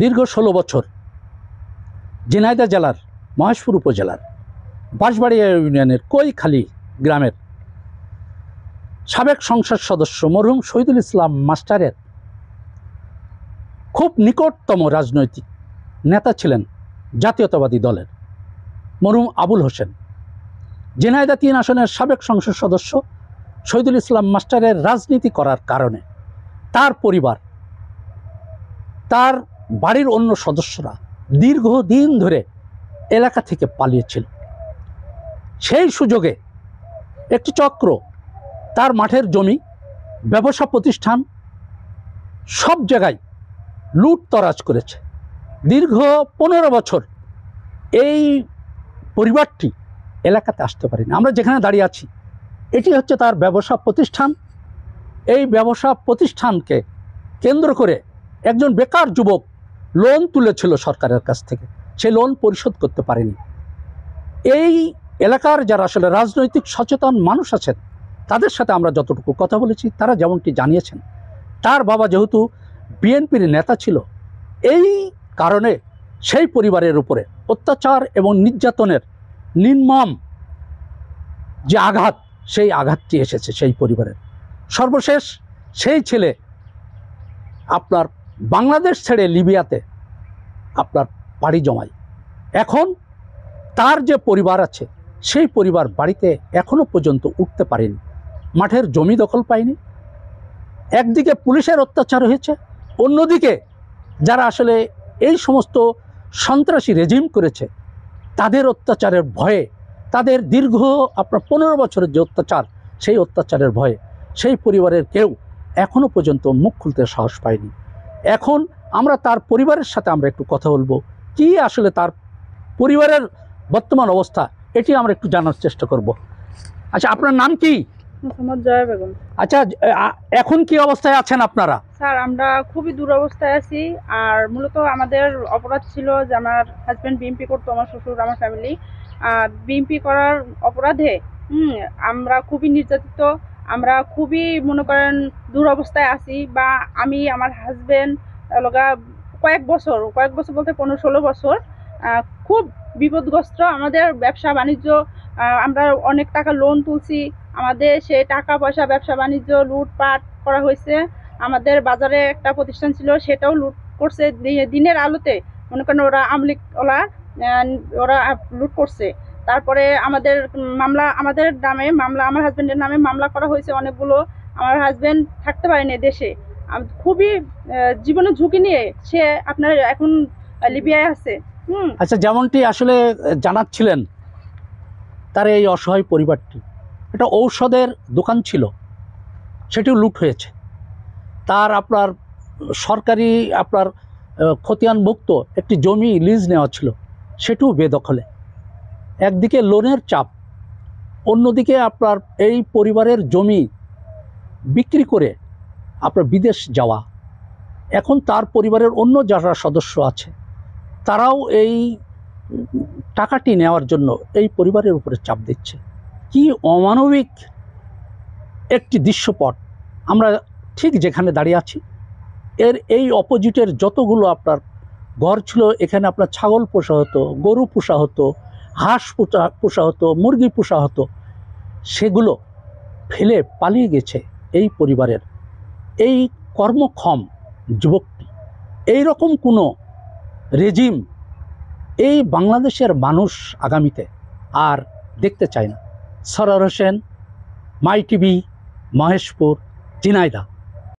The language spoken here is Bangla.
দীর্ঘ 16 বছর ঝিনাইদহ জেলার মহেশপুর উপজেলার বাঁশবাড়িয়া ইউনিয়নের কৈখালী গ্রামের সাবেক সংসদ সদস্য মরহুম শহীদুল ইসলাম মাস্টারের খুব নিকটতম রাজনৈতিক নেতা ছিলেন জাতীয়তাবাদী দলের মরহুম আবুল হোসেন। ঝিনাইদহ 3 আসনের সাবেক সংসদ সদস্য শহীদুল ইসলাম মাস্টারের রাজনীতি করার কারণে তার পরিবার, তার বাড়ির অন্য সদস্যরা দীর্ঘদিন ধরে এলাকা থেকে পালিয়েছিল। সেই সুযোগে একটি চক্র তার মাঠের জমি, ব্যবসা প্রতিষ্ঠান সব জায়গায় লুটতরাজ করেছে। দীর্ঘ 15 বছর এই পরিবারটি এলাকাতে আসতে পারেনি। আমরা যেখানে দাঁড়িয়ে আছি এটি হচ্ছে তার ব্যবসা প্রতিষ্ঠান। এই ব্যবসা প্রতিষ্ঠানকে কেন্দ্র করে একজন বেকার যুবক লোন তুলেছিল সরকারের কাছ থেকে, সেই লোন পরিশোধ করতে পারেনি। এই এলাকার যারা আসলে রাজনৈতিক সচেতন মানুষ আছেন তাদের সাথে আমরা যতটুকু কথা বলেছি তারা যেমনটি জানিয়েছেন, তার বাবা যেহেতু বিএনপির নেতা ছিল, এই কারণে সেই পরিবারের উপরে অত্যাচার এবং নির্যাতনের নির্মম যে আঘাত, সেই আঘাতটি এসেছে সেই পরিবারের। সর্বশেষ সেই ছেলে আপনার বাংলাদেশ ছেড়ে লিবিয়াতে আপনার পাড়ি জমায়। এখন তার যে পরিবার আছে সেই পরিবার বাড়িতে এখনো পর্যন্ত উঠতে পারেনি, মাঠের জমি দখল পায়নি। একদিকে পুলিশের অত্যাচার হয়েছে, অন্যদিকে যারা আসলে এই সমস্ত সন্ত্রাসী রেজিম করেছে তাদের অত্যাচারের ভয়ে, তাদের দীর্ঘ আপনার 15 বছরের যে অত্যাচার, সেই অত্যাচারের ভয়ে সেই পরিবারের কেউ এখনো পর্যন্ত মুখ খুলতে সাহস পায়নি। এখন আমরা তার পরিবারের সাথে আমরা একটু কথা বলবো, কি আসলে তার পরিবারের বর্তমান অবস্থা এটি আমরা একটু জানার চেষ্টা করব। আচ্ছা, আপনার নাম কি? মোহাম্মদ জয়া বেগম। আচ্ছা, এখন কি অবস্থায় আছেন আপনারা? স্যার, আমরা খুবই দুরবস্থায় আছি। আর মূলত আমাদের অপরাধ ছিল যে আমার হাজব্যান্ড বিএমপি করতো, আমার শ্বশুর, আমার ফ্যামিলি বিএমপি করার অপরাধে আমরা খুবই নির্যাতিত, আমরা খুবই মনে করেন দুরবস্থায় আছি। বা আমি, আমার হাজব্যান্ড লগা কয়েক বছর বলতে 15-16 বছর খুব বিপদগ্রস্ত। আমাদের ব্যবসা বাণিজ্য, আমরা অনেক টাকা লোন তুলছি, আমাদের সে টাকা পয়সা ব্যবসা বাণিজ্য লুটপাট করা হয়েছে। আমাদের বাজারে একটা প্রতিষ্ঠান ছিল, সেটাও লুট করছে দিনের আলোতে। মনে করেন ওরা আমলিকওয়ালা, ওরা লুট করছে। তারপরে আমাদের মামলা, আমাদের নামে মামলা, আমার হাজব্যান্ডের নামে মামলা করা হয়েছে অনেকগুলো। আমার হাজব্যান্ড থাকতে পারেনি দেশে, খুবই জীবনের ঝুঁকি নিয়ে সে আপনার এখন লিবিয়ায় আছে। আচ্ছা, যেমনটি আসলে জানাচ্ছিলেন, তার এই অসহায় পরিবারটি, একটা ঔষধের দোকান ছিল, সেটিও লুট হয়েছে। তার আপনার সরকারি আপনার খতিয়ানভুক্ত একটি জমি লিজ নেওয়া ছিল, সেটিও বেদখলে। একদিকে লোনের চাপ, অন্যদিকে আপনার এই পরিবারের জমি বিক্রি করে আপনার বিদেশ যাওয়া। এখন তার পরিবারের অন্য যারা সদস্য আছে তারাও এই টাকাটি নেওয়ার জন্য এই পরিবারের উপরে চাপ দিচ্ছে। কি অমানবিক একটি দৃশ্যপট! আমরা ঠিক যেখানে দাঁড়িয়ে আছি এর এই অপোজিটের যতগুলো আপনার ঘর ছিল, এখানে আপনার ছাগল পোষা হতো, গরু পোষা হতো, হাঁস পোষা হতো, মুরগি পোষা হতো, সেগুলো ফেলে পালিয়ে গেছে এই পরিবারের এই কর্মক্ষম যুবকটি। এই রকম কোনো রেজিম এই বাংলাদেশের মানুষ আগামীতে আর দেখতে চায় না। সরোয়ার হোসেন, মাই টিভি, মহেশপুর, ঝিনাইদহ।